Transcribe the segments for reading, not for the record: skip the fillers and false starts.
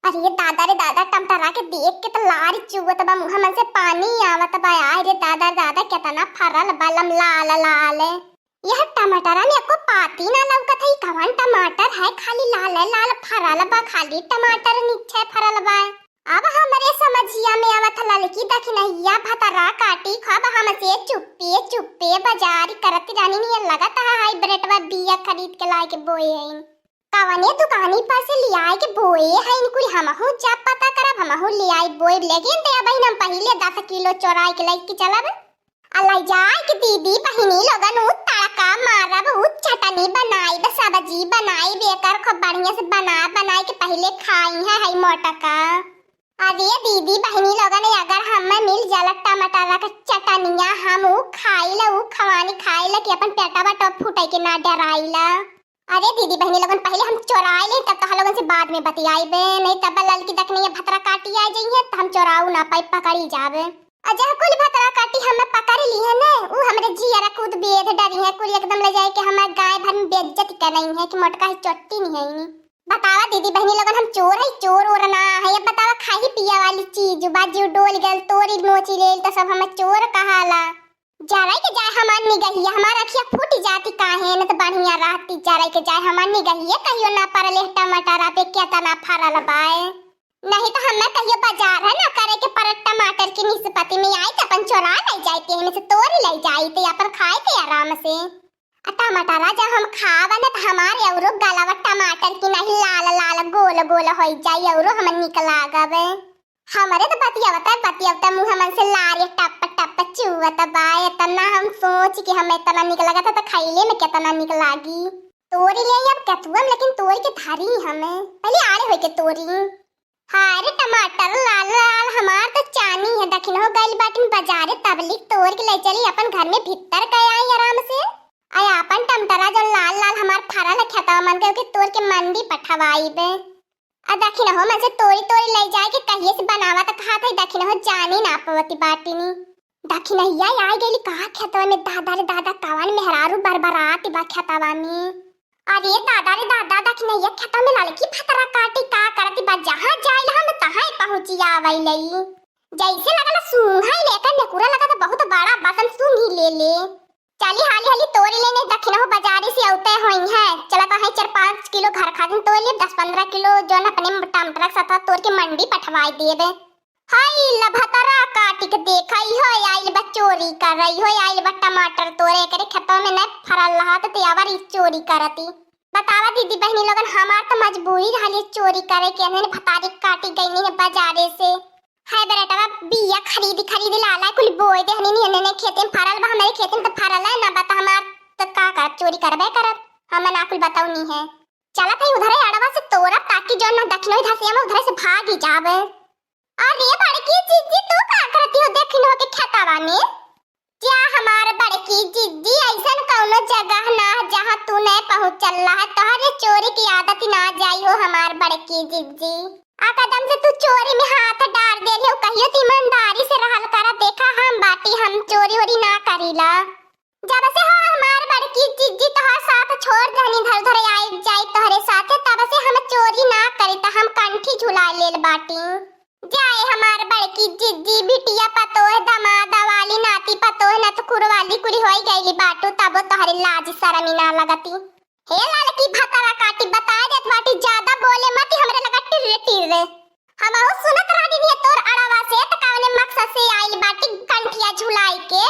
अरे दादा रे दादा, टमाटरा के देख के तो लार चुवत बा, मुंह में से पानी आवत बा। अरे दादा दादा, कितना फरल बलम लाल लाल। यह टमाटरा में को पाती ना लौकत है। कवन टमाटर है? खाली लाल लाल फरल बा, खाली टमाटर नीचे फरल बा। अब हमरे समझिया में आवत ललकी दखनैया भतरा काटी खब हमसे चुप्पे चुप्पे बाजार करत रानी ने लगत है हाइब्रिड बा बिया खरीद के लाए के बोए है। कवने दुकानी पर से लियाए के बोए है इनको हमहु जब पता करब हमहु लियाए बोए। लेकिन ते बहिन हम पहले 10 किलो चोराई के लाइक के चलब अलाई जाए के दीदी बहिनी लोगन उ तड़का मारब, उ चटनी बनाई ब सब्जी बनाई बेकर खूब बढ़िया से बनाए के पहले खाई है मोटका। अरे दीदी बहिनी लोगन अगर हमें मिल जाला टमाटर का चटनिया हम उ खाइला, उ खवानी खाइला कि अपन पेटा बा फूटे के ना डराइला। अरे दीदी बहनी लोगन पहले हम चोराए ले तब तो लोगन से बाद में बतियाइबे, नहीं तब ललकी दखनी भतरा काटी आ जाइए तो हम चोराऊ ना पाई पकड़ी जावे। अजह कुल भतरा काटी हमें पकड़ ली है ने उ हमरे जियारा कूद बेद डरी है कुल एकदम ले जाए के हमें गाय भर में बेइज्जती कर नहीं है कि मोटका ही चोट्टी नहीं है। बतावा दीदी बहनी लोगन हम चोर है? चोर और ना है। अब बतावा खाई पिया वाली चीज बाजू डोल गल तोरी नोची ले तो सब हमें चोर कहाला। जराई के जाए हमार निगहिया हमार अखिया फूट जाती काहे न तो बढ़िया रहती। जराई के जाए हमार निगहिया कहियो ना परले टमाटर पे क्या तना फरल बाए। नहीं तो हमें कहियो बाजार है ना करे के पर टमाटर की निस्पति में आई तो अपन चोरा ले जाते हैं से तोड़ ले जाते अपन खाए थे आराम से। टमाटर जब हम खावा ना तो हमारे औरो गलावा टमाटर की नहीं लाल लाल गोल गोल हो जाए औरो हम निकला गवे। हमारे तो बतियावता मुंह मन से लारे टप टप चुवत बाय। इतना हम सोच कि हमें इतना निकला था तो खाइले में कितना निकलागी। तोरी ले अब कथुआ लेकिन तोरी के धारी हमें पहले आड़े होई के तोरी। हां रे टमाटर लाल लाल हमार तो चानी है दखिन हो गइल बाटिन बाजारे तबलिक तोड़ के ले चली अपन घर में भीतर गए आई आराम से। आया अपन टमाटरा जो लाल लाल हमार फरल खेतवा मन के तोड़ के मंडी पठवाईबे। आ दखिन हो मन से तोड़ी तोड़ी ले जाए के कहिए से बनावा त खात है दखिन हो जानी ना पवती बाटिनी। दखिन हिया आ गेली कहा खेतवा में दादा रे दादा कवन मेहरारू बरबरात बा खेतवा में। अरे दादा रे दादा दखिन हिया खेतवा में लड़की फतरा काटी का करती बा जहां जाइल हम तहां पहुंची आवैलई। जैसे लगला सूंघा लेकर नेकुरा लगा तो बहुत बड़ा बसन सूंघी ले चली हाली हाली तोड़ी लेने दखिन हो बाजारी से औते होई है। चला तो है 4-5 किलो घर खादिन तोड़ ले 10-15 किलो जो न अपने टमाटर साथ तोड़ के मंडी पठवाई देबे। हाय लभतरा काटी के देखई हो आइल बा चोरी कर रही हो आइल बा टमाटर तोड़े करे खेतों में न फरल रहा तो आवर चोरी करती। बतावा दीदी बहनी लोगन हमार तो मजबूरी रहली चोरी करे के ने भतारी काटी गईनी है बाजारे से। हाय बेटा बिया खरीदी लाला कुल बोए देहनी नहीं ने खेते में फरल बा हमारे खेते में तो फरल है ना बता हमार तो का कर चोरी करबे करब हमें ना कुल बताऊ नहीं है। चला भाई उधर अड़वा से तोरा ताकि जो ना दक्षिण इधर से हम उधर से भाग ही जावे। अरे बड़की जीजी तू का करती हो दक्षिण हो के खेतवा में? क्या हमारे बड़की जीजी ऐसन कौनो जगह ना जहां तू नहीं पहुंचल रहा तोहरे चोरी की आदत ना जाई हो हमार बड़की जीजी। आ कदम से तू चोरी में हाथ डाल दे रही हो कहियो ती ईमानदारी से रहल करा देखा हम बाटी हम चोरी वोरी ना करीला। जब से हो हमार बड़की जीजी तोहर साथ छोड़ देनी धर धर आई जाई तोहरे साथे तब से हम चोरी ना करी त हम कंठी झुला लेल बाटी। जाए हमार बड़की जीजी बिटिया पतोह दमादा वाली नाती पतोह नतखुर वाली कुली होई गईली बाटू तब तोहरे लाज शर्म ना लगती। हे लड़की भतरा काटी बता देत बाटी ज्यादा बोले मत हमरे लगा टिर हम हो सुनत रानी ने तोर अड़वा से त कवने मकसद से आइल बाटी कंठिया झुलाई के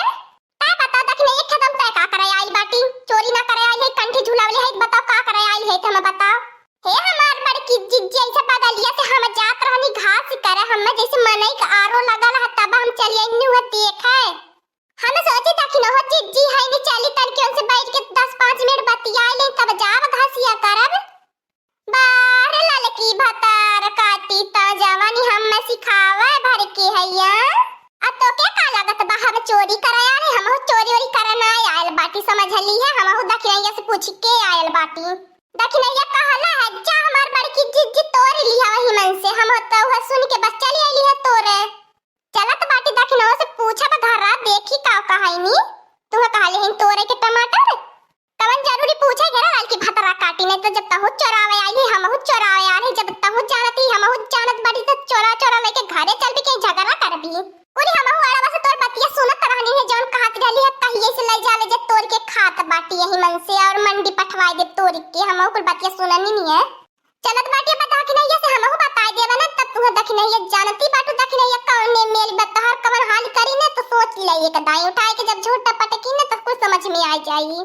ता बता दखने एक कदम तय का करे आइल बाटी चोरी ना करे आइल है कंठी झुलावले है बताओ का करे आइल है हम बताओ। हे हमार बड़की जिज्जी ऐसे बदलिया से हम जात रहनी घास करे हम जैसे मनई का आरो लगल है तब हम चलिए न्यू देखे हम सोचे था कि न हो जिज्जी है नहीं चली तन के उनसे बैठ के 10-5 मिनट बतिया ले तब जाब घासिया करब। बाहर ललकी भतार काटी ता जवानी हम में सिखावे भर के हैया। आ तो क्या का लागत बा हम चोरी कराया रे हम चोरी वोरी करना आयल बाटी समझली है हम हो दखिनैया से पूछ के आयल बाटी। दखिनैया कहला है जा हमार बड़की जिज्जी तोड़ लिया वही मन से हम तो वह सुन के बस चली आइली है तोरे। चला तो बाटी दखिनो से पूछा बा घरा देखी का कहाईनी तू कहले हैं तोरे के टमाटर कवन जरूरी पूछे गेरा लाल की भतरा काटी नहीं तो जब तहु चोरावे आई हम चोरावे आ रही जब तहु जानती हम जानत कमी नहीं है। चलत बाटी बता दक्षिणैया से हमहु बताई देवा ना, तब तू दक्षिणैया जानती बाटू दक्षिणैया कौन ने मेल बतहर कवन हाल करी ने तो सोच ले एक दाई उठाए के जब झूठ पटकी ने तो कुछ समझ में आ जाई।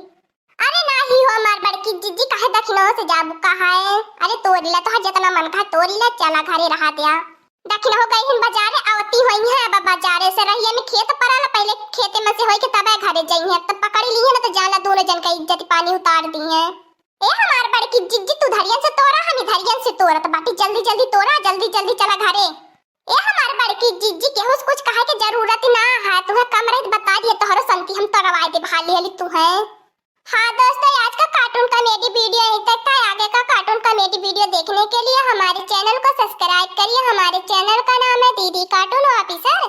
अरे नाही हो हमार बड़की जीजी काहे दक्षिणों से जाबू कहा है। अरे तोरीला तो जितना मन का तोरीला, चला घरे रहा दिया। दक्षिण हो गई हिन बाजारे आवती होई है, अब बाजारे से रहिए में खेत पड़ाला, पहले खेते में से होई के तबे घरे जाई है, तब पकड़ ली है ना तो जाला दोनों जन का इज्जत पानी उतार दी है। ए हमार बड़की जिज्जी तू धरियन से तोरा, हम धरियन से तोरा, तो बाटी जल्दी जल्दी तोरा, जल्दी जल्दी चला घरे। ए हमार बड़की जिज्जी केहू कुछ कहे के जरूरत ना है, तुम्हें कम रही बता दिए तोहरो संती हम तोरवाए दे भाली हली तू है। हाँ दोस्तों, आज का कार्टून कॉमेडी वीडियो यहीं तक था। आगे का कार्टून कॉमेडी वीडियो देखने के लिए हमारे चैनल को सब्सक्राइब करिए। हमारे चैनल का नाम है दीदी कार्टून ऑफिसर।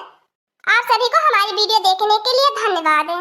आप सभी को हमारी वीडियो देखने के लिए धन्यवाद।